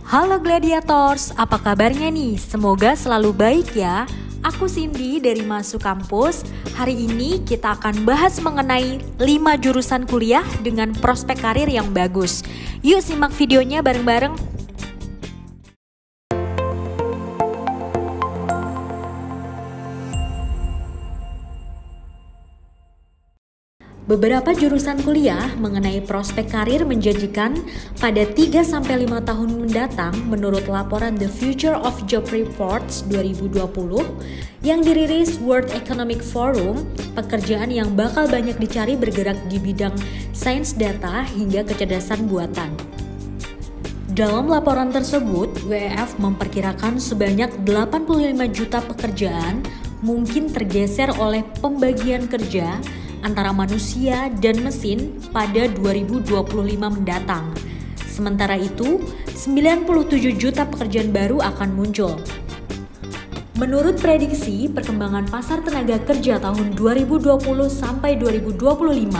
Halo Gladiators, apa kabarnya nih? Semoga selalu baik ya. Aku Cindy dari Masuk Kampus. Hari ini kita akan bahas mengenai 5 jurusan kuliah dengan prospek karir yang bagus. Yuk simak videonya bareng-bareng. Beberapa jurusan kuliah mengenai prospek karir menjanjikan pada 3-5 tahun mendatang menurut laporan The Future of Job Reports 2020 yang dirilis World Economic Forum, pekerjaan yang bakal banyak dicari bergerak di bidang sains data hingga kecerdasan buatan. Dalam laporan tersebut, WEF memperkirakan sebanyak 85 juta pekerjaan mungkin tergeser oleh pembagian kerja antara manusia dan mesin pada 2025 mendatang. Sementara itu, 97 juta pekerjaan baru akan muncul. Menurut prediksi perkembangan pasar tenaga kerja tahun 2020 sampai 2025,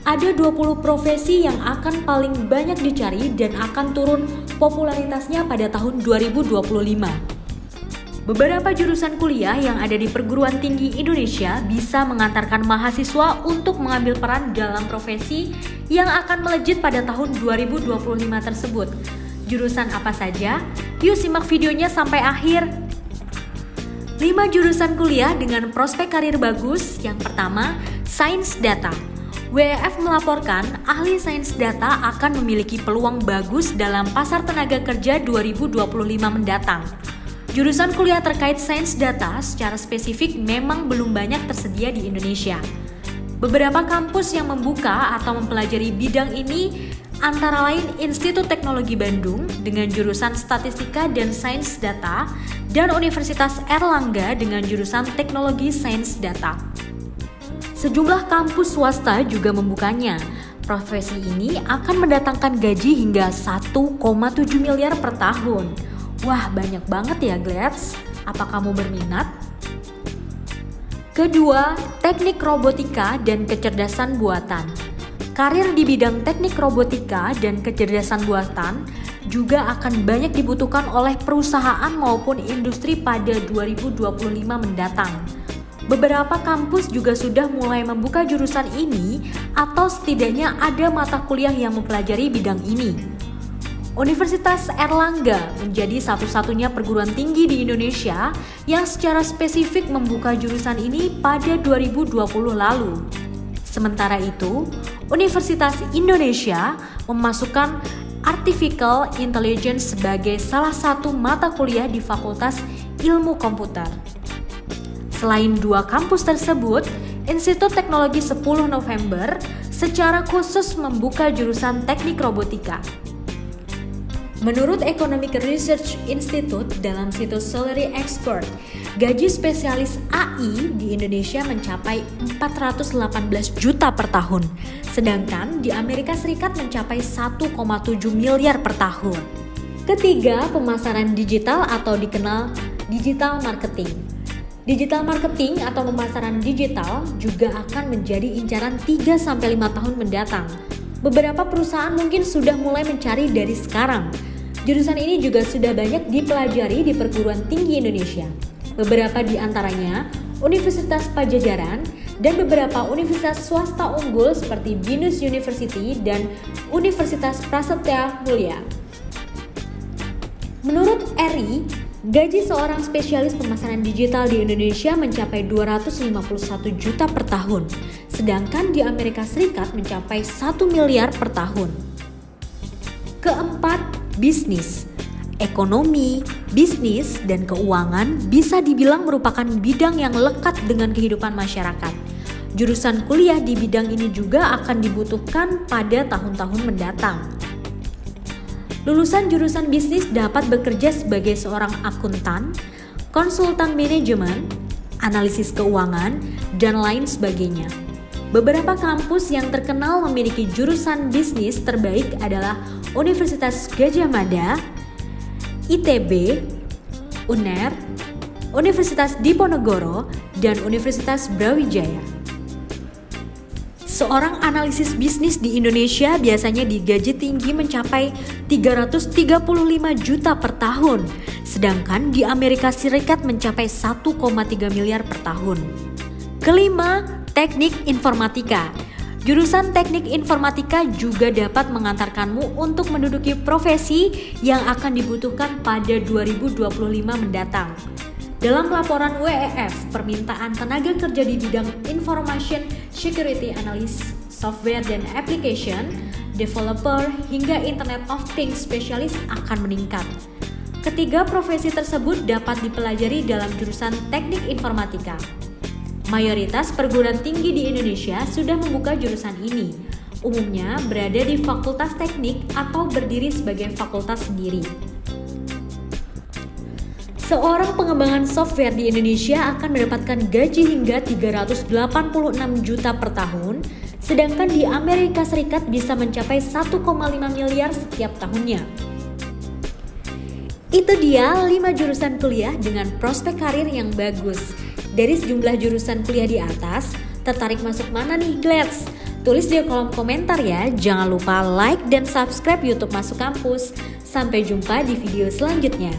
ada 20 profesi yang akan paling banyak dicari dan akan turun popularitasnya pada tahun 2025. Beberapa jurusan kuliah yang ada di perguruan tinggi Indonesia bisa mengantarkan mahasiswa untuk mengambil peran dalam profesi yang akan melejit pada tahun 2025 tersebut. Jurusan apa saja? Yuk simak videonya sampai akhir. 5 jurusan kuliah dengan prospek karir bagus. Yang pertama, Sains Data. WEF melaporkan ahli sains data akan memiliki peluang bagus dalam pasar tenaga kerja 2025 mendatang. Jurusan kuliah terkait sains data secara spesifik memang belum banyak tersedia di Indonesia. Beberapa kampus yang membuka atau mempelajari bidang ini antara lain Institut Teknologi Bandung dengan jurusan Statistika dan Sains Data dan Universitas Airlangga dengan jurusan Teknologi Sains Data. Sejumlah kampus swasta juga membukanya. Profesi ini akan mendatangkan gaji hingga 1,7 miliar per tahun. Wah, banyak banget ya, Glads. Apa kamu berminat? Kedua, teknik robotika dan kecerdasan buatan. Karir di bidang teknik robotika dan kecerdasan buatan juga akan banyak dibutuhkan oleh perusahaan maupun industri pada 2025 mendatang. Beberapa kampus juga sudah mulai membuka jurusan ini atau setidaknya ada mata kuliah yang mempelajari bidang ini. Universitas Airlangga menjadi satu-satunya perguruan tinggi di Indonesia yang secara spesifik membuka jurusan ini pada 2020 lalu. Sementara itu, Universitas Indonesia memasukkan Artificial Intelligence sebagai salah satu mata kuliah di Fakultas Ilmu Komputer. Selain dua kampus tersebut, Institut Teknologi 10 November secara khusus membuka jurusan teknik robotika. Menurut Economic Research Institute dalam situs Salary Expert, gaji spesialis AI di Indonesia mencapai 418 juta per tahun, sedangkan di Amerika Serikat mencapai 1,7 miliar per tahun. Ketiga, pemasaran digital atau dikenal digital marketing. Digital marketing atau pemasaran digital juga akan menjadi incaran 3-5 tahun mendatang. Beberapa perusahaan mungkin sudah mulai mencari dari sekarang. Jurusan ini juga sudah banyak dipelajari di perguruan tinggi Indonesia. Beberapa di antaranya Universitas Padjadjaran dan beberapa universitas swasta unggul seperti Binus University dan Universitas Prasetya Mulia. Menurut ERI, gaji seorang spesialis pemasaran digital di Indonesia mencapai 251 juta per tahun, sedangkan di Amerika Serikat mencapai 1 miliar per tahun. Keempat, bisnis. Ekonomi, bisnis, dan keuangan bisa dibilang merupakan bidang yang lekat dengan kehidupan masyarakat. Jurusan kuliah di bidang ini juga akan dibutuhkan pada tahun-tahun mendatang. Lulusan jurusan bisnis dapat bekerja sebagai seorang akuntan, konsultan manajemen, analisis keuangan, dan lain sebagainya. Beberapa kampus yang terkenal memiliki jurusan bisnis terbaik adalah Universitas Gadjah Mada, ITB, UNER, Universitas Diponegoro, dan Universitas Brawijaya. Seorang analisis bisnis di Indonesia biasanya digaji tinggi mencapai 335 juta per tahun, sedangkan di Amerika Serikat mencapai 1,3 miliar per tahun. Kelima, teknik informatika. Jurusan teknik informatika juga dapat mengantarkanmu untuk menduduki profesi yang akan dibutuhkan pada 2025 mendatang. Dalam laporan WEF, permintaan tenaga kerja di bidang Information Security Analyst, Software dan Application, Developer, hingga Internet of Things Specialist akan meningkat. Ketiga profesi tersebut dapat dipelajari dalam jurusan teknik informatika. Mayoritas perguruan tinggi di Indonesia sudah membuka jurusan ini, umumnya berada di fakultas teknik atau berdiri sebagai fakultas sendiri. Seorang pengembangan software di Indonesia akan mendapatkan gaji hingga 386 juta per tahun, sedangkan di Amerika Serikat bisa mencapai 1,5 miliar setiap tahunnya. Itu dia 5 jurusan kuliah dengan prospek karir yang bagus. Dari sejumlah jurusan kuliah di atas, tertarik masuk mana nih, Glets? Tulis di kolom komentar ya. Jangan lupa like dan subscribe YouTube Masuk Kampus. Sampai jumpa di video selanjutnya.